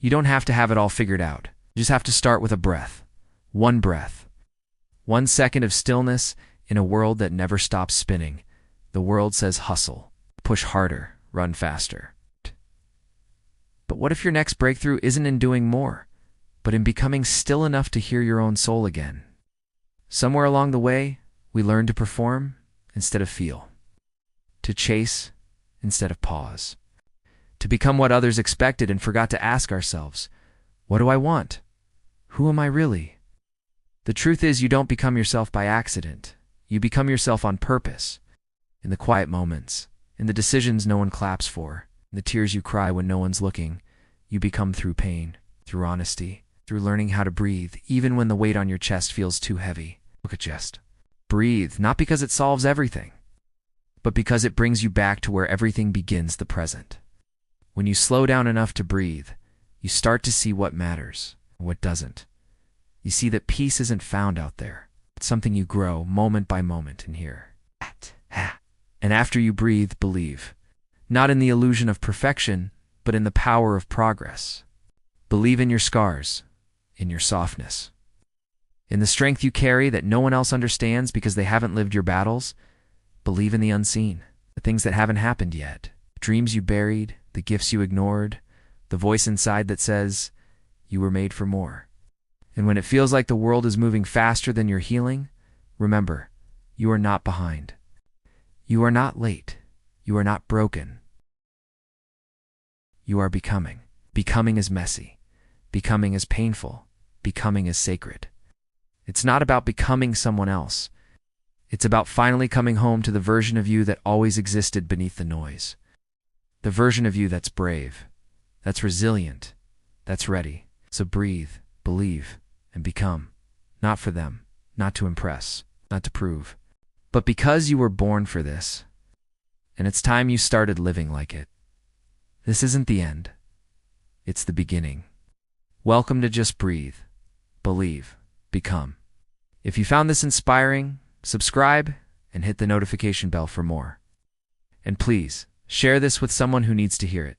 You don't have to have it all figured out. You just have to start with a breath. One breath. 1 second of stillness in a world that never stops spinning. The world says hustle, push harder, run faster. But what if your next breakthrough isn't in doing more, but in becoming still enough to hear your own soul again? Somewhere along the way, we learn to perform instead of feel, to chase instead of pause, to become what others expected and forgot to ask ourselves, what do I want? Who am I really? The truth is, you don't become yourself by accident. You become yourself on purpose, in the quiet moments, in the decisions no one claps for, in the tears you cry when no one's looking. You become through pain, through honesty, through learning how to breathe, even when the weight on your chest feels too heavy. Look at chest. Breathe, not because it solves everything, but because it brings you back to where everything begins, the present. When you slow down enough to breathe, you start to see what matters and what doesn't. You see that peace isn't found out there. It's something you grow moment by moment in here. And after you breathe, believe. Not in the illusion of perfection, but in the power of progress. Believe in your scars, in your softness, in the strength you carry that no one else understands because they haven't lived your battles. Believe in the unseen, the things that haven't happened yet, dreams you buried, the gifts you ignored, the voice inside that says, you were made for more. And when it feels like the world is moving faster than you're healing, remember, you are not behind. You are not late. You are not broken. You are becoming. Becoming is messy. Becoming is painful. Becoming is sacred. It's not about becoming someone else. It's about finally coming home to the version of you that always existed beneath the noise. The version of you that's brave, that's resilient, that's ready. So breathe, believe, and become. Not for them, not to impress, not to prove, but because you were born for this, and it's time you started living like it. This isn't the end. It's the beginning. Welcome to Just Breathe, Believe, Become. If you found this inspiring, subscribe and hit the notification bell for more. And please, share this with someone who needs to hear it.